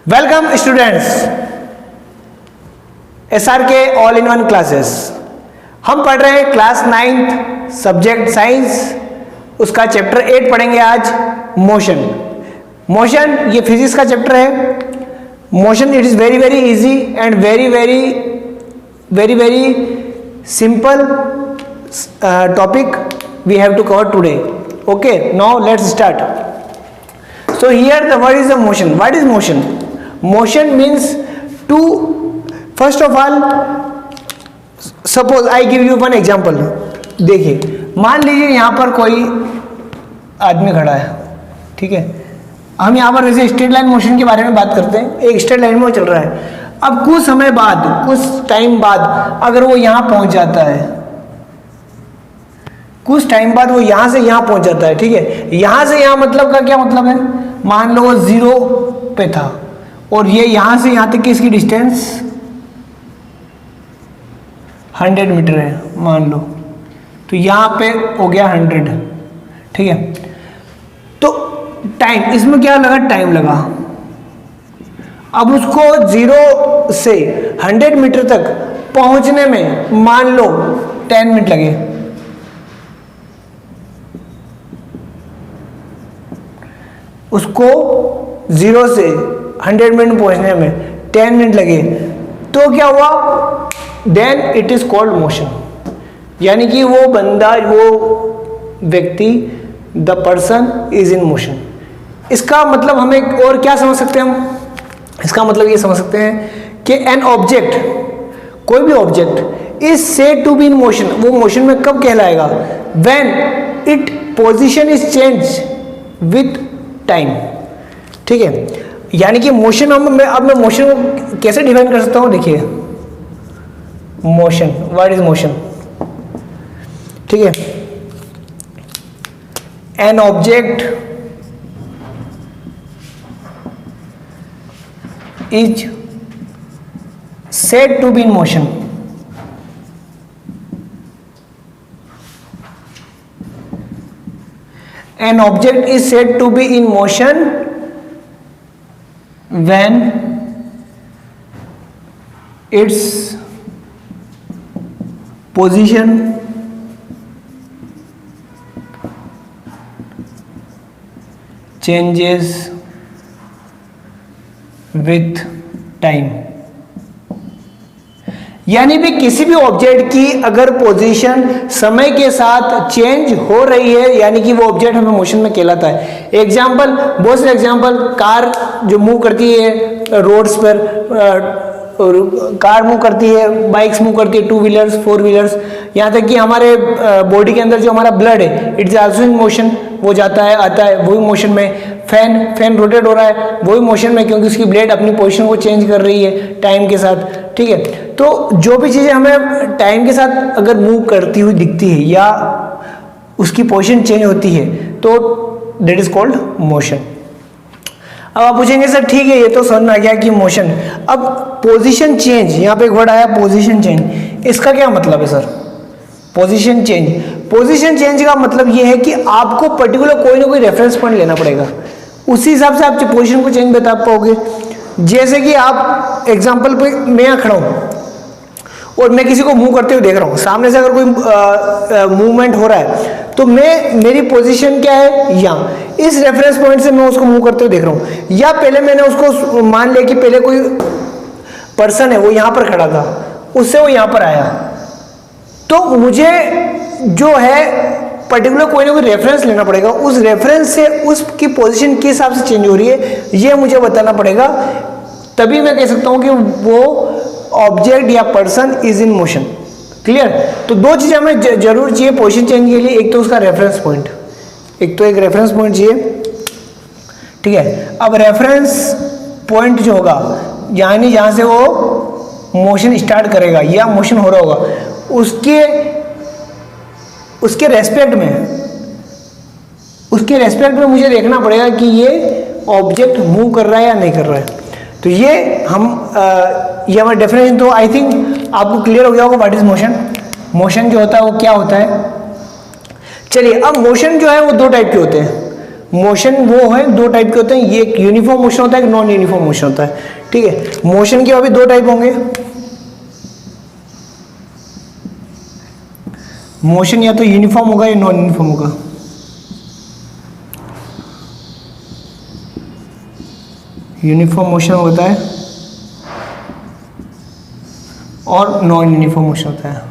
Welcome students, SRK all in one classes. हम पढ़ रहे हैं क्लास 9th सब्जेक्ट साइंस, उसका चैप्टर 8 पढ़ेंगे आज, मोशन। मोशन ये फिजिक्स का चैप्टर है। Motion it is very very easy and very simple topic we have to cover today. Okay, now let's start. So here the what is the motion? What is motion? Motion means to, first of all, suppose I give you one example. देखिए, मान लीजिए यहाँ पर कोई आदमी खड़ा है, ठीक है। हम यहाँ पर वैसे स्ट्रेट लाइन मोशन के बारे में बात करते हैं। एक स्ट्रेट लाइन में चल रहा है। अब कुछ समय बाद, कुछ टाइम बाद अगर वो यहाँ पहुँच जाता है, कुछ टाइम बाद वो यहाँ से यहाँ पहुँच जाता है, ठीक है। यहाँ से यहाँ मतलब का क्या मतलब है? मान लो वो 0 पे था और ये यहाँ से यहाँ तक की इसकी डिस्टेंस 100 मीटर है, मान लो। तो यहाँ पे हो गया 100, ठीक है। तो टाइम, इसमें क्या लगा? टाइम लगा। अब उसको 0 से 100 मीटर तक पहुँचने में मान लो 10 मिनट लगे। उसको 0 से 100 मिनट पहुंचने में 10 मिनट लगे, तो क्या हुआ? Then it is called motion. यानी कि वो बंदा, वो व्यक्ति, the person is in motion. इसका मतलब हमें और क्या समझ सकते हैं हम? इसका मतलब ये समझ सकते हैं कि एन ऑब्जेक्ट, कोई भी object is said to be in motion. वो मोशन में कब कहलाएगा? When it position is change with time, ठीक है। यानी कि मोशन अब मैं मोशन को कैसे डिफाइन कर सकता हूं? देखिए, मोशन, व्हाट इज मोशन, ठीक है। An object is said to be in motion An object is said to be in motion when its position changes with time। यानी भी किसी भी ऑब्जेक्ट की अगर पोजीशन समय के साथ चेंज हो रही है, यानी कि वो ऑब्जेक्ट हमें मोशन में कहलाता है। एग्जाम्पल, बहुत सारे एग्जाम्पल, कार जो मूव करती है रोड्स पर, कार मूव करती है, बाइक्स मूव करती है, 2 व्हीलर्स, 4 व्हीलर्स, यहाँ तक कि हमारे बॉडी के अंदर जो हमारा ब्लड है, इट्स आल्सो इन मोशन। वो जाता है आता है, वही मोशन में। फैन रोटेट हो रहा है, वही मोशन में, क्योंकि उसकी ब्लेड अपनी पोजीशन को चेंज कर रही है टाइम के साथ, ठीक है। तो जो भी चीज़ें हमें टाइम के साथ अगर मूव करती हुई दिखती है या उसकी पोजीशन चेंज होती है, तो दैट इज कॉल्ड मोशन। अब आप पूछेंगे सर ठीक है, ये तो समझ में आ गया कि मोशन। अब पोजीशन चेंज, यहाँ पे एक वर्ड आया पोजीशन चेंज, इसका क्या मतलब है sir? Position change, position change का मतलब ये है कि आपको पर्टिकुलर कोई ना कोई रेफरेंस पॉइंट लेना पड़ेगा, उसी हिसाब से आप पोजीशन को चेंज बता पाओगे। जैसे कि आप एग्जांपल पे, मैं यहाँ खड़ा हूँ और मैं किसी को मूव करते हुए देख रहा हूँ, सामने से अगर कोई मूवमेंट हो रहा है, तो मेरी पोजीशन क्या है? यहाँ, इस रेफरेंस पॉइंट से मैं उसको मूव करते हुए देख रहा हूँ। या पहले मैंने उसको मान लिया कि पहले कोई पर्सन है, वो यहाँ पर खड़ा था, उससे वो यहाँ पर आया, तो मुझे जो है पर्टिकुलर कोई ना कोई रेफरेंस लेना पड़ेगा। उस रेफरेंस से उसकी पोजीशन किस हिसाब से चेंज हो रही है, ये मुझे बताना पड़ेगा। तभी मैं कह सकता हूँ कि वो ऑब्जेक्ट या person is in motion. Clear? तो 2 चीज़ें हमें जरूर चाहिए पोजीशन चेंज के लिए। एक तो उसका रेफरेंस पॉइंट, एक रेफरेंस पॉइंट चाहिए, ठीक है। अब रेफरेंस पॉइंट जो होगा, यानी जहाँ से वो मोशन स्टार्ट करेगा या मोशन हो रहा होगा, उसके रेस्पेक्ट में मुझे देखना पड़ेगा कि ये ऑब्जेक्ट मूव कर रहा है या नहीं कर रहा है। तो ये हमारा डेफिनेशन। तो आई थिंक आपको क्लियर हो गया होगा व्हाट इज मोशन। मोशन जो होता है वो क्या होता है। चलिए, अब मोशन जो है वो 2 टाइप के होते हैं। मोशन वो है दो टाइप के होते हैं, ये एक यूनिफॉर्म मोशन होता है, एक नॉन यूनिफॉर्म मोशन होता है। ठीक है, मोशन के अभी दो टाइप होंगे, मोशन या तो यूनिफॉर्म होगा या नॉन यूनिफॉर्म होगा। यूनिफॉर्म मोशन होता है और नॉन यूनिफॉर्म मोशन होता है।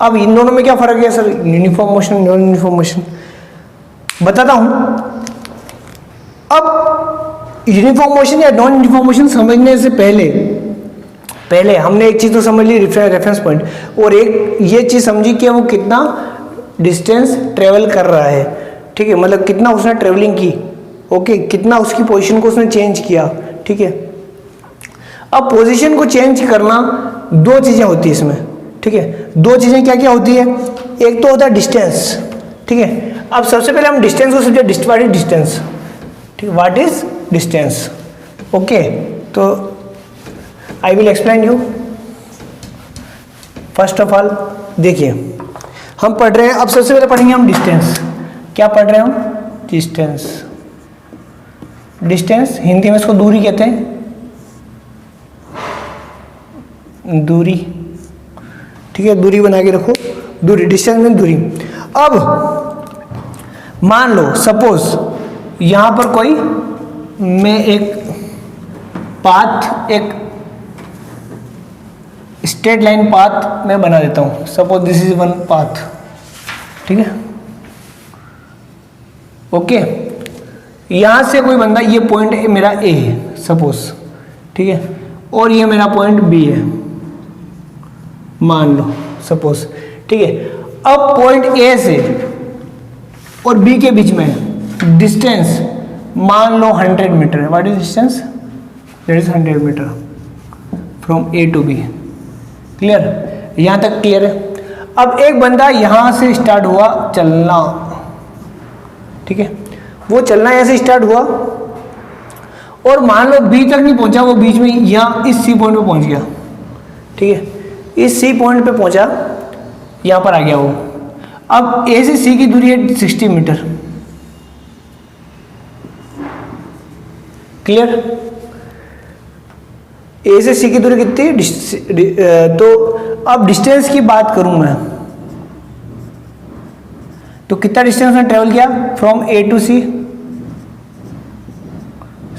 अब इन दोनों में क्या फर्क है sir, uniform motion non uniform motion? बताता हूं। अब यूनिफॉर्म मोशन या नॉन यूनिफॉर्म मोशन समझने से पहले हमने एक चीज तो समझ ली, रेफरेंस पॉइंट, और एक ये चीज समझी कि वो कितना डिस्टेंस ट्रेवल कर रहा है। ठीक है, मतलब कितना उसने ट्रेवलिंग की, ओके, कितना उसकी पोजीशन को उसने चेंज किया। ठीक है, अब पोजीशन को चेंज करना दो चीजें होती है इसमें। ठीक है, दो चीजें क्या क्या होती है, एक तो होता है डिस्टेंस। ठीक है, अब सबसे पहले हम डिस्टेंस को समझे, व्हाट इज डिस्टेंस। ठीक है, व्हाट इज डिस्टेंस। ओके, तो I will explain you. First of all देखिए, हम पढ़ रहे हैं, अब सबसे पहले पढ़ेंगे हम डिस्टेंस। क्या पढ़ रहे हैं हम? डिस्टेंस। डिस्टेंस हिंदी में इसको दूरी कहते हैं, दूरी। ठीक है, दूरी बना के रखो, दूरी, डिस्टेंस में दूरी। अब मान लो सपोज यहां पर कोई, मैं एक पाथ, एक स्ट्रेट लाइन पाथ मैं बना देता हूं। Suppose this is one path. ठीक है, ओके, यहां से कोई बंदा, ये पॉइंट मेरा ए है सपोज, ठीक है, और ये मेरा पॉइंट बी है मान लो सपोज। ठीक है, अब पॉइंट ए से और बी के बीच में डिस्टेंस मान लो 100 मीटर है। What is distance? That is 100 metre from A to B. Clear? यहां तक क्लियर है? अब एक बंदा यहां से स्टार्ट हुआ चलना, ठीक है, वो चलना यहां से स्टार्ट हुआ और मान लो बी तक नहीं पहुंचा, वो बीच में यहां इस सी पॉइंट पे पहुंच गया। ठीक है, इस सी पॉइंट पे पहुंचा, यहां पर आ गया वो। अब ए से सी की दूरी है 60 मीटर। क्लियर? ए से सी की दूरी कितनी? तो अब डिस्टेंस की बात करूं मैं, तो कितना डिस्टेंस में ट्रेवल किया from A to C?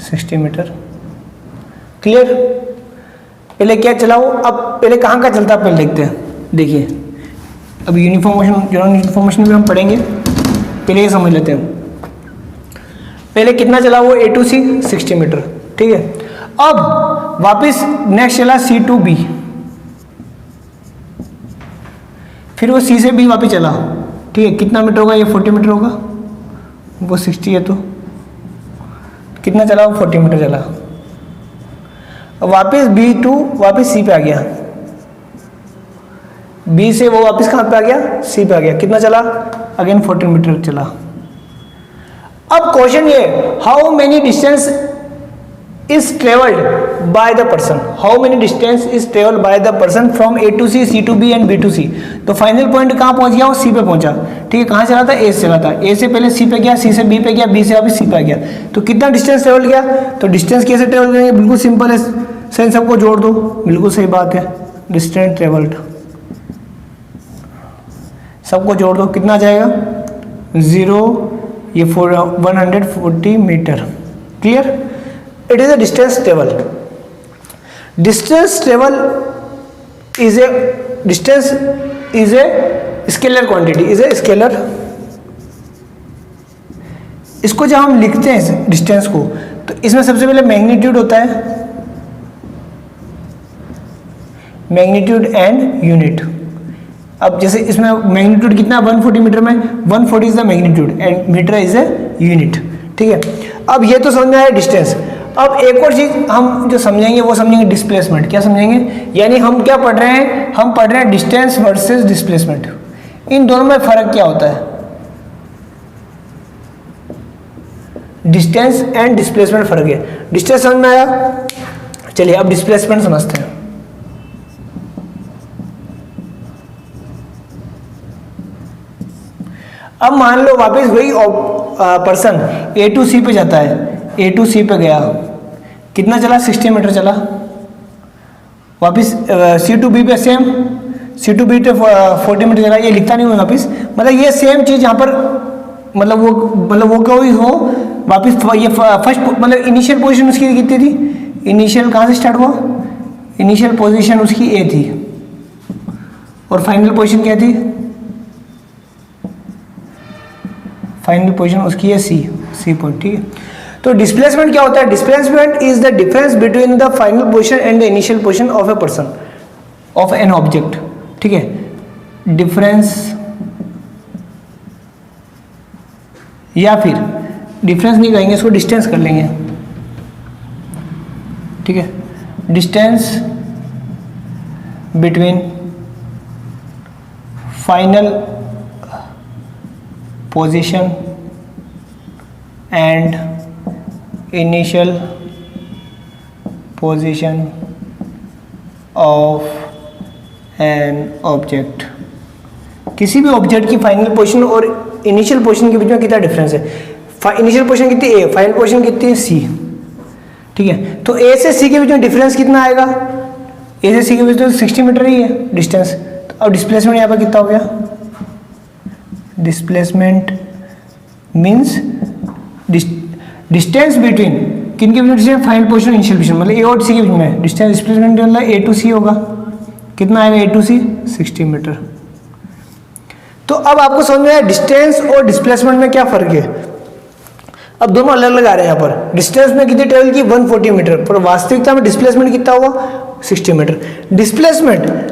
60 metre. Clear? पहले क्या चलाओ, अब पहले कहां का चलता है पहले देखते हैं। देखिए, अब uniform motion, non uniform motion भी हम पढ़ेंगे, पहले ये समझ लेते हैं। पहले कितना चला वो ए टू सी? 60 मीटर। ठीक है, अब वापस नेक्स्ट चला सी टू बी, फिर वो सी से बी वापस चला। ठीक है, कितना मीटर होगा ये? 40 मीटर होगा, वो 60 है तो कितना चला वो? 40 मीटर चला। अब वापस बी टू वापस सी पे आ गया, बी से वो वापस कहां पे आ गया? सी पे आ गया। कितना चला? अगेन 40 मीटर चला। अब क्वेश्चन ये, how many distance is traveled by the person, how many distance is traveled by the person from A to C, C to B and B to C। तो फाइनल पॉइंट कहाँ पहुंच गया? वो सी पे पहुंचा। ठीक है, कहाँ चला था? ए से चला था, ए से पहले सी पे गया, सी से बी पे गया, बी से वापस सी पे गया। तो कितना डिस्टेंस ट्रेवल किया? तो डिस्टेंस कैसे ट्रेवल करेंगे? बिल्कुल सिंपल है, सेंस सबको जोड़ दो, बिल्कुल सही बात है। डिस्टेंस ट्रेवल्ड सबको जोड़ दो, कितना जाएगा? 0, ये 140 metre. Clear? It is a distance travel. Distance travel is a distance is a scalar quantity, is a scalar। इसको जब हम लिखते हैं डिस्टेंस को, तो इसमें सबसे पहले मैग्नीट्यूड होता है, मैग्नीट्यूड एंड यूनिट। अब जैसे इसमें मैग्नीट्यूड कितना? 140 मीटर में 140 is the magnitude and metre is a unit. ठीक है, अब ये तो समझ में आया डिस्टेंस। अब एक और चीज हम जो समझेंगे वो समझेंगे डिस्प्लेसमेंट। क्या समझेंगे? यानी हम क्या पढ़ रहे हैं? हम पढ़ रहे हैं डिस्टेंस वर्सेस डिस्प्लेसमेंट। इन दोनों में फर्क क्या होता है? डिस्टेंस एंड डिस्प्लेसमेंट फर्क है। डिस्टेंस समझ में आया? चलिए अब डिस्प्लेसमेंट समझते हैं। अब मान लो वापस वही पर्सन ए टू सी पे जाता है, ए टू सी पे गया, कितना चला, 60 मीटर चला। वापस सी टू बी पे सेम, सी टू बी पे 40 मीटर चला। ये लिखता नहीं हूँ वापस, मतलब ये सेम चीज़ यहाँ पर, मतलब वो कोई हो वापस ये फर्स्ट, मतलब इनिशियल पोजीशन उसकी कितनी थी, इनिशियल कहाँ से स्टार्ट हुआ, इनिशियल पोजीशन उसकी ए थी और फाइनल पोजीशन क्या थी, फाइनल पोजीशन उसकी है सी पॉइंट, ठीक है। तो डिस्प्लेसमेंट क्या होता है, displacement is the difference between the final position and the initial position of a person, of an object, ठीक है। डिफरेंस, या फिर डिफरेंस नहीं कहेंगे इसको, डिस्टेंस कर लेंगे, ठीक है। Distance between final position and initial position of an object. किसी भी ऑब्जेक्ट की फाइनल पोजीशन और इनिशियल पोजीशन के बीच में कितना डिफरेंस है, इनिशियल पोजीशन कितनी ए, फाइनल पोजीशन कितनी है सी, ठीक है। तो ए से सी के बीच में डिफरेंस कितना आएगा, ए से सी के बीच में 60 मीटर ही है डिस्टेंस। तो अब डिस्प्लेसमेंट यहाँ पर कितना हो गया, डिस्प्लेसमेंट मीन्स डिस्टेंस बिटवीन किन के बीच में, फाइनल पोजीशन इनिशियल पोजीशन, मतलब ए और सी के बीच में डिस्टेंस, डिस्प्लेसमेंट मतलब ए टू सी होगा, कितना आएगा ए टू सी, 60 मीटर। तो अब आपको समझ में आया डिस्टेंस और डिस्प्लेसमेंट में क्या फर्क है। अब दोनों अलग अलग आ रहे हैं यहाँ पर, डिस्टेंस में कितनी ट्रेवल की 140 मीटर, पर वास्तविकता में डिस्प्लेसमेंट कितना हुआ 60 metre.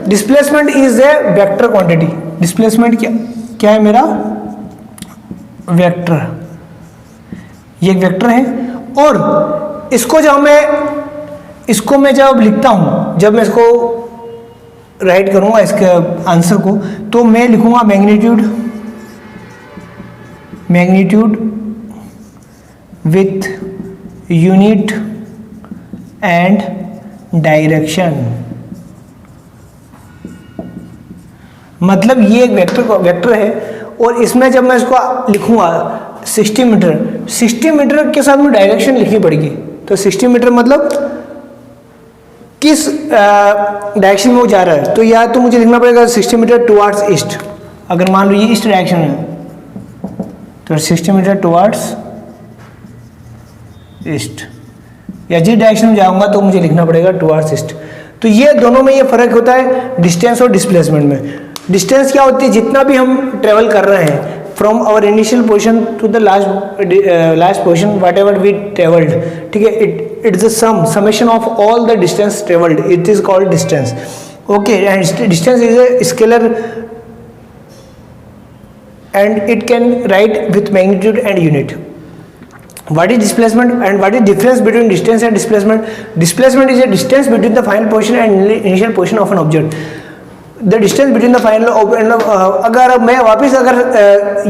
Displacement is a vector quantity, displacement क्या है मेरा, वेक्टर, ये एक वेक्टर है। और इसको मैं जब लिखता हूँ, जब मैं इसको राइट करूँगा इसके आंसर को, तो मैं लिखूँगा magnitude with unit and direction. मतलब ये एक वेक्टर है और इसमें जब मैं इसको लिखूँगा 60 मीटर के साथ में डायरेक्शन लिखनी पड़ेगी। तो 60 मीटर मतलब किस डायरेक्शन में वो जा रहा है, तो या तो मुझे लिखना पड़ेगा 60 मीटर टुवार्ड्स ईस्ट, अगर मान लो ये ईस्ट डायरेक्शन है तो 60 मीटर टुवार्ड्स ईस्ट, या जिस डायरेक्शन में जाऊंगा तो मुझे लिखना पड़ेगा टुवार्ड्स ईस्ट। तो ये दोनों में ये फर्क होता है डिस्टेंस और डिस्प्लेसमेंट में। डिस्टेंस क्या होती है, जितना भी हम ट्रेवल कर रहे हैं from our initial position to the last position whatever we travelled, ठीक है, it is the summation of all the distance travelled, it is called distance, okay. And distance is a scalar and it can write with magnitude and unit. What is displacement and what is difference between distance and displacement? Displacement is a distance between the final position and initial position of an object. The distance between the final and अगर मैं वापस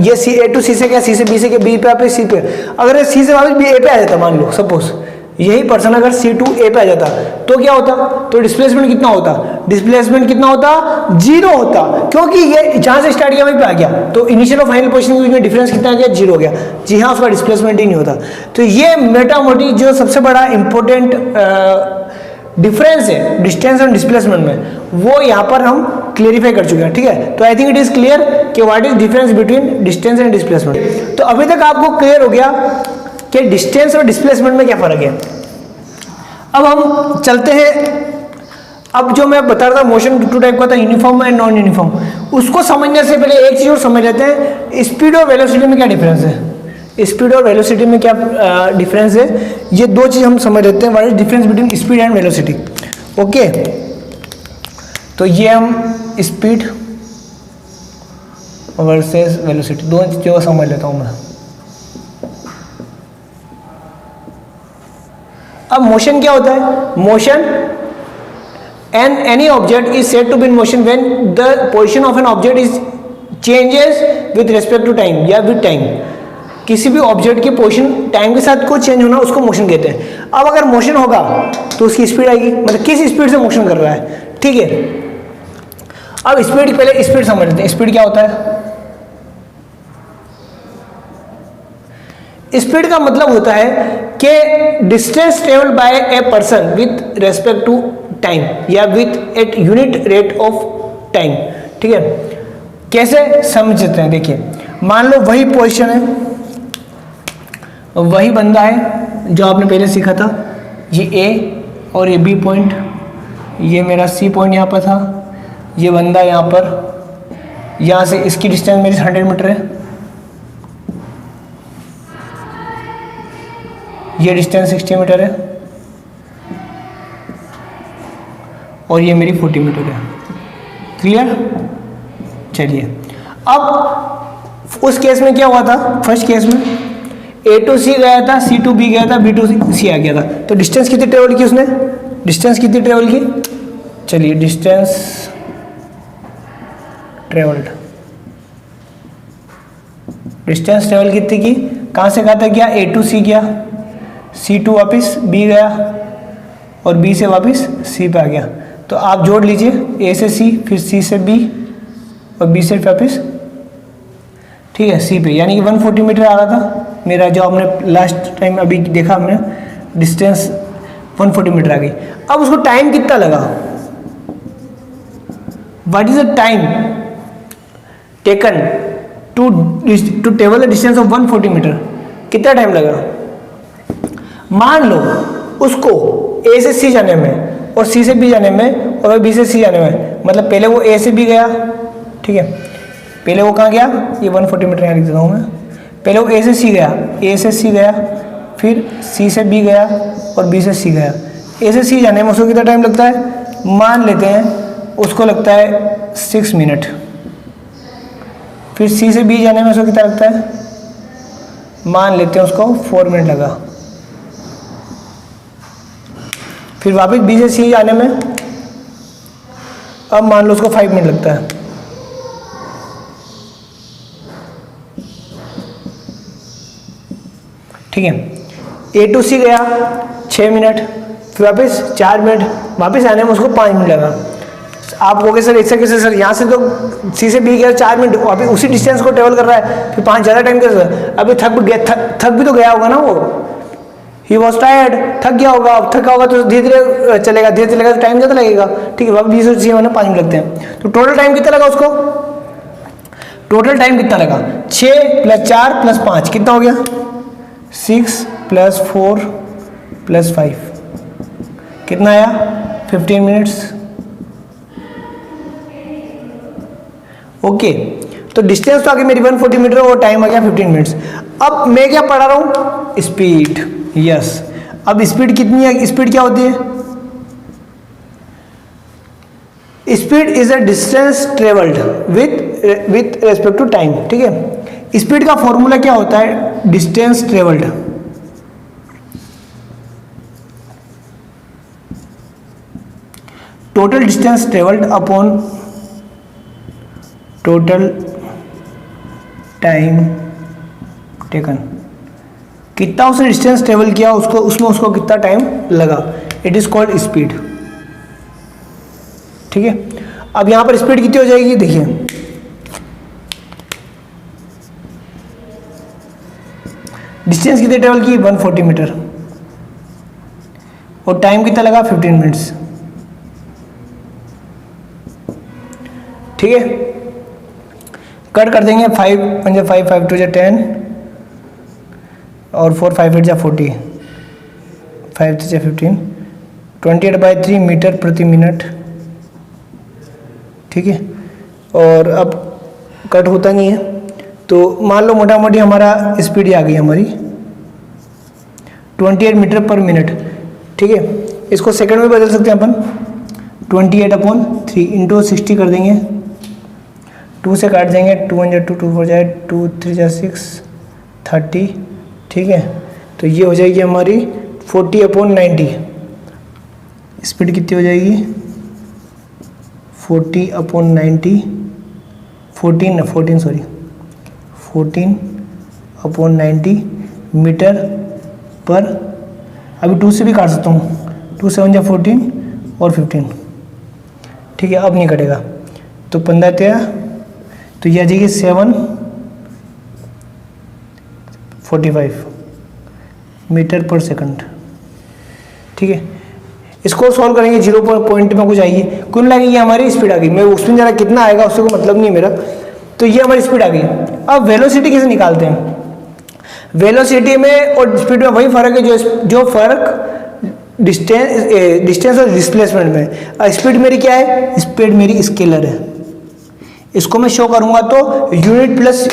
ये सी ए to सी से क्या, सी से B से क्या, B पे वापस सी पे, अगर सी से वापस बी ए पे आ जाता, मान लो सपोज यही पर्सन अगर सी टू ए पे आ जाता तो क्या होता, तो डिस्प्लेसमेंट कितना होता, डिस्प्लेसमेंट कितना होता, 0 होता, क्योंकि ये जहां से स्टार्ट किया वहीं पे आ गया। तो इनिशियल और फाइनल पोजीशन के बीच में डिफरेंस कितना आ गया, 0 हो गया। जी हाँ, उसका डिस्प्लेसमेंट ही नहीं होता। तो ये मोटा मोटी जो सबसे बड़ा इंपॉर्टेंट डिफरेंस है डिस्टेंस और डिस्प्लेसमेंट में, वो यहाँ पर हम क्लियरिफाई कर चुके हैं, ठीक है। तो I think it is clear कि what is difference between distance and displacement. तो अभी तक आपको क्लियर हो गया कि डिस्टेंस और डिस्प्लेसमेंट में क्या फर्क है। अब हम चलते हैं, अब जो मैं बता रहा था मोशन टू टाइप का था, यूनिफॉर्म एंड नॉन यूनिफॉर्म, उसको समझने से पहले एक चीज और समझ लेते हैं, स्पीड और वेलोसिटी में क्या डिफरेंस है। स्पीड और वेलोसिटी में क्या डिफरेंस है, ये दो चीज हम समझ लेते हैं, what is difference between speed and velocity, okay. तो ये हम स्पीड वर्सेस वेलोसिटी दोनों चीजों को समझ लेता हूं मैं। अब मोशन क्या होता है, motion and any object is said to be in motion when the position of an object is changes with respect to time या विद टाइम। किसी भी ऑब्जेक्ट की पोजीशन टाइम के साथ को चेंज होना उसको मोशन कहते हैं। अब अगर मोशन होगा तो उसकी स्पीड आएगी, मतलब किस स्पीड से मोशन कर रहा है, ठीक है। अब स्पीड, पहले स्पीड समझ लेते हैं, स्पीड क्या होता है, स्पीड का मतलब होता है कि distance travel by a person with respect to time या with at unit rate of time. ठीक है, कैसे समझते हैं, देखिए मान लो वही पोजीशन है, वही बंदा है जो आपने पहले सीखा था, ये ए और ये बी पॉइंट, ये मेरा सी पॉइंट यहाँ पर था, ये बंदा यहाँ पर, यहाँ से इसकी डिस्टेंस मेरी 100 मीटर है, ये डिस्टेंस 60 मीटर है और ये मेरी 40 मीटर है। क्लियर? चलिए अब उस केस में क्या हुआ था, फर्स्ट केस में ए टू सी गया था, सी टू बी गया था, बी टू सी आ गया था, तो डिस्टेंस कितनी ट्रेवल की उसने, डिस्टेंस कितनी ट्रेवल की, चलिए डिस्टेंस ट्रेवल्ड, डिस्टेंस ट्रेवल कितनी की, कहाँ से कहाँ तक गया, ए टू सी गया, सी टू वापस बी गया और बी से वापस सी पे आ गया। तो आप जोड़ लीजिए, ए से सी, फिर सी से बी और बी से वापस, ठीक है, सी पे, यानी कि 140 मीटर आ रहा था मेरा, जो हमने लास्ट टाइम अभी देखा हमने, डिस्टेंस 140 मीटर आ गई। अब उसको टाइम कितना लगा, what is the time taken to travel the distance of 140 metre, कितना टाइम लगा। मान लो उसको ए से सी जाने में और सी से बी जाने में और बी से सी जाने में, मतलब पहले वो ए से बी गया, ठीक है, पहले वो कहाँ गया, ये 140 मीटर यहाँ लिख देता हूँ मैं, पहले वो ए से सी गया, ए से सी गया, फिर सी से बी गया और बी से सी गया। ए से सी जाने में उसको कितना टाइम लगता है, मान लेते हैं उसको लगता है 6 मिनट, फिर सी से बी जाने में उसको कितना लगता है, मान लेते हैं उसको 4 मिनट लगा, फिर वापस बी से सी जाने में अब मान लो उसको 5 मिनट लगता है। ठीक है, ए टू सी गया 6 मिनट, फिर वापस 4 मिनट, वापस आने में उसको 5 मिनट लगा। आप कहोगे सर ऐसा कैसे सर, यहाँ से तो सी से बी गया 4 मिनट, अभी उसी डिस्टेंस को ट्रेवल कर रहा है, फिर 5 ज़्यादा टाइम कैसे, अभी थक भी तो गया होगा ना वो, ही वॉज टायर्ड, थक गया होगा, थका होगा तो धीरे धीरे चलेगा, धीरे चलेगा तो टाइम ज़्यादा लगेगा। ठीक है, वापस बी से सी होने 5 मिनट लगते हैं, तो टोटल टाइम कितना लगा उसको, टोटल टाइम कितना लगा, 6 + 4 + 5 कितना हो गया, 6 + 4 + 5 कितना आया, 15 मिनट्स। ओके, तो डिस्टेंस तो आगे मेरी 140 मीटर और टाइम आ गया 15 मिनट्स। अब मैं क्या पढ़ा रहा हूँ, स्पीड, यस। अब स्पीड कितनी है, स्पीड क्या होती है, speed is a distance travelled with respect to time. ठीक है, स्पीड का फॉर्मूला क्या होता है, distance travelled total distance travelled upon total time taken, कितना उसने डिस्टेंस ट्रेवल किया उसको, उसमें उसको कितना टाइम लगा, इट इज कॉल्ड स्पीड। ठीक है, अब यहां पर स्पीड कितनी हो जाएगी, देखिए डिस्टेंस कितने ट्रेवल की, 140 मीटर और टाइम कितना लगा, 15 मिनट्स। ठीक है, कट कर देंगे, 5 × 5 5 2 10 और 4 5 8 40, 5 3 15, 28/3 मीटर प्रति मिनट। ठीक है, और अब कट होता नहीं है, तो मान लो मोटा मोटी हमारा स्पीड आ गई हमारी 28 मीटर पर मिनट। ठीक है, इसको सेकंड में बदल सकते हैं अपन, 28/3 × 60 कर देंगे, 2 से काट देंगे, 2 × 2 2 4 जाए, 2 3 6 30। ठीक है, तो ये हो जाएगी हमारी 40/90। स्पीड कितनी हो जाएगी, 40/90, 14/90 मीटर पर, अभी 2 से भी काट सकता हूँ, 2 7 14 और 15। ठीक है, अब नहीं कटेगा, तो 15 13, तो ये आ जाएगी 7 45। मीटर पर सेकंड। ठीक है, इसको सॉल्व करेंगे, 0 पॉइंट में कुछ आएगी, कुल मिला के ये हमारी स्पीड आ गई। मैं उसमें जरा कितना आएगा उससे कोई मतलब नहीं है मेरा, तो ये हमारी स्पीड आ गई। अब वेलोसिटी कैसे निकालते हैं? वेलोसिटी में और स्पीड में वही फर्क है जो फर्क डिस्टेंस और डिस्प्लेसमेंट में। स्पीड मेरी क्या है? स्पीड मेरी स्केलर है। इसको मैं शो करूंगा तो unit plus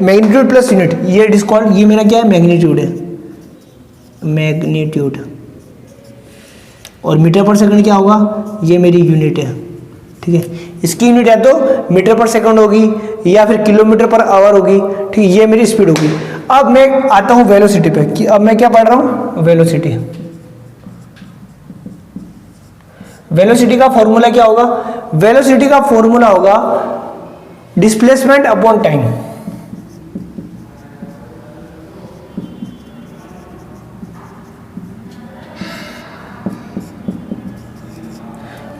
magnitude plus unit, ये डिस्काउंट, ये मेरा क्या है? मैग्नीट्यूड है, मैग्नीट्यूड। और मीटर पर सेकंड क्या होगा? ये मेरी यूनिट है। ठीक है, इसकी यूनिट या तो मीटर पर सेकंड होगी या फिर किलोमीटर पर आवर होगी। ठीक है, ये मेरी स्पीड होगी। अब मैं आता हूं वेलोसिटी पे कि अब मैं क्या पढ़ रहा हूं? वेलोसिटी। वेलोसिटी का फॉर्मूला क्या होगा? वेलोसिटी का फॉर्मूला होगा डिस्प्लेसमेंट अपॉन टाइम।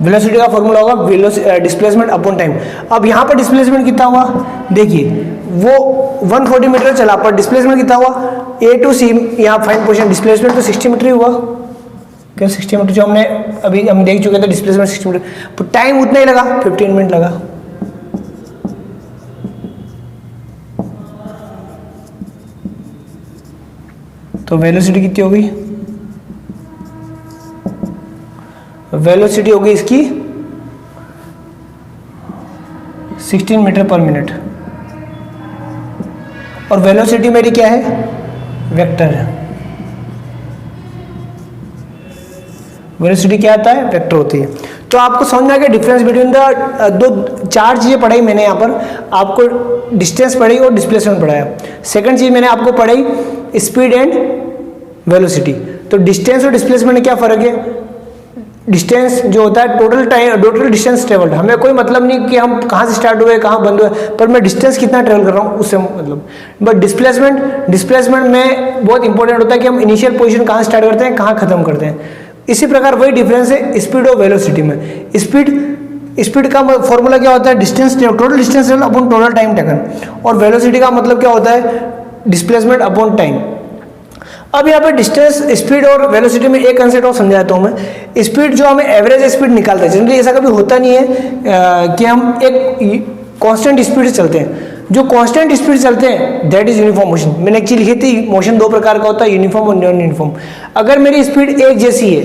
वेलोसिटी का फॉर्मूला होगा डिस्प्लेसमेंट अपॉन टाइम। अब यहां पर डिस्प्लेसमेंट कितना हुआ? देखिए, वो 140 मीटर चला, पर डिस्प्लेसमेंट कितना हुआ? ए टू सी, यहाँ फाइंड पोजीशन, डिस्प्लेसमेंट तो 60 मीटर ही हुआ। क्या 60 मीटर? जो हमने अभी हम देख चुके थे, डिस्प्लेसमेंट 60 मीटर, तो टाइम उतना ही लगा, 15 मिनट लगा। तो वेलोसिटी कितनी होगी? वेलोसिटी होगी इसकी 16 मीटर पर मिनट। और वेलोसिटी मेरी क्या है? वेक्टर है। वेलोसिटी क्या आता है? वेक्टर होती है। तो आपको समझ में आ गया डिफरेंस बिटवीन द दो, चार चीजें पढ़ाई मैंने यहाँ पर आपको, डिस्टेंस पढ़ाई और डिस्प्लेसमेंट पढ़ाया। सेकंड चीज मैंने आपको पढ़ाई स्पीड एंड वेलोसिटी। तो डिस्टेंस और डिस्प्लेसमेंट में क्या फर्क है? डिस्टेंस जो होता है total time, total distance travelled, हमें कोई मतलब नहीं कि हम कहाँ से स्टार्ट हुए कहाँ बंद हुए, पर मैं डिस्टेंस कितना ट्रेवल कर रहा हूँ उससे मतलब। बट डिस्प्लेसमेंट में बहुत इंपॉर्टेंट होता है कि हम इनिशियल पोजीशन कहाँ स्टार्ट करते हैं, कहाँ खत्म करते हैं। इसी प्रकार वही डिफरेंस है स्पीड और वेलोसिटी में। स्पीड का फॉर्मूला क्या होता है? Distance, total distance upon total time taken. और वेलोसिटी का मतलब क्या होता है? Displacement upon time. अब यहाँ पे डिस्टेंस, स्पीड और वेलोसिटी में एक कंसेप्ट और समझाता हूँ मैं। स्पीड जो हमें एवरेज स्पीड निकालता है, जनरली ऐसा कभी होता नहीं है कि हम एक कांस्टेंट स्पीड से चलते हैं। जो कांस्टेंट स्पीड चलते हैं दैट इज यूनिफॉर्म मोशन। मैंने एक चीज लिखी थी, मोशन दो प्रकार का होता है, यूनिफॉर्म और नॉन यूनिफॉर्म। अगर मेरी स्पीड एक जैसी है,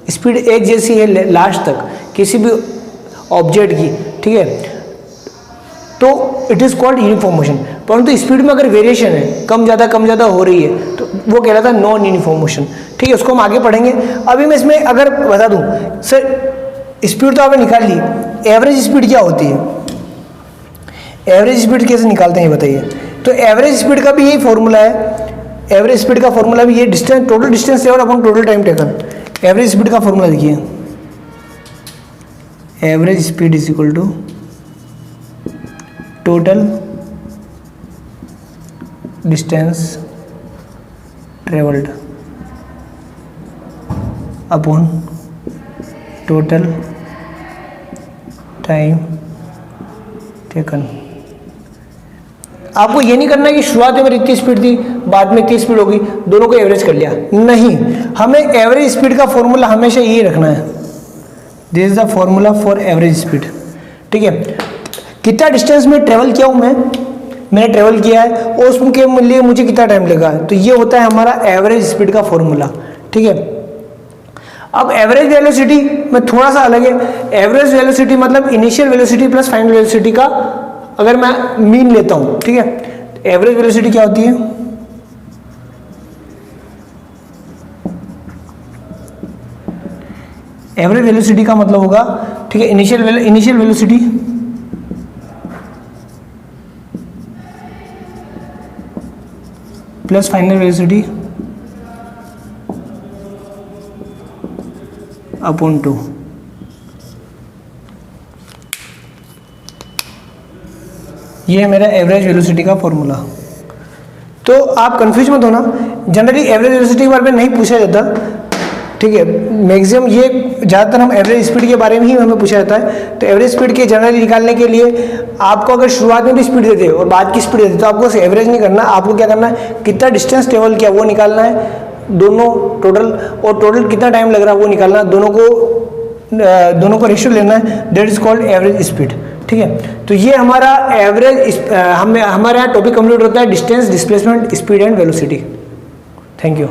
स्पीड एक जैसी है लास्ट तक किसी भी ऑब्जेक्ट की, ठीक है, तो it is called uniform motion. परंतु स्पीड में अगर वेरिएशन है, कम ज़्यादा हो रही है, तो वो कहलाता है नॉन यूनिफॉर्म मोशन। ठीक है, उसको हम आगे पढ़ेंगे। अभी मैं इसमें अगर बता दूं, सर स्पीड तो आपने निकाल ली, एवरेज स्पीड क्या होती है? एवरेज स्पीड कैसे निकालते हैं बताइए? तो एवरेज स्पीड का भी यही फॉर्मूला है। एवरेज स्पीड का फॉर्मूला भी ये distance, total distance travelled upon total time taken. Average speed का फॉर्मूला देखिए, average speed is equal to total distance travelled upon total time taken. आपको ये नहीं करना है कि शुरुआत में मेरी इतनी स्पीड थी, बाद में इतनी स्पीड होगी, दोनों को एवरेज कर लिया, नहीं। हमें एवरेज स्पीड का फॉर्मूला हमेशा ये रखना है, this is the formula for average speed. ठीक है, कितना डिस्टेंस में ट्रेवल किया हूं मैंने ट्रेवल किया है और उसके लिए मुझे कितना टाइम लगा, तो ये होता है हमारा एवरेज स्पीड का फॉर्मूला। ठीक है, अब एवरेज वेलोसिटी में थोड़ा सा अलग है। एवरेज वेलोसिटी मतलब initial velocity plus final velocity का अगर मैं मीन लेता हूं, ठीक है। एवरेज वेलोसिटी क्या होती है? एवरेज वेलोसिटी का मतलब होगा, ठीक है, initial velocity plus final velocity upon 2। ये है मेरा एवरेज वेलोसिटी का फॉर्मूला। तो आप कंफ्यूज मत होना, जनरली एवरेज वेलोसिटी के बारे में नहीं पूछा जाता, ठीक है। मैक्सिमम ये ज़्यादातर हम एवरेज स्पीड के बारे में ही हमें पूछा जाता है। तो एवरेज स्पीड के जनरली निकालने के लिए आपको अगर शुरुआत में भी स्पीड देते और बाद की स्पीड देते तो आपको एवरेज नहीं करना, आपको क्या करना है, कितना डिस्टेंस ट्रेवल किया वो निकालना है, दोनों टोटल, और टोटल कितना टाइम लग रहा है वो निकालना है, दोनों को रेशियो लेना है, that is called average speed. ठीक है, तो ये हमारा एवरेज हमारे यहाँ टॉपिक कंप्लीट होता है distance, displacement, speed and velocity. Thank you.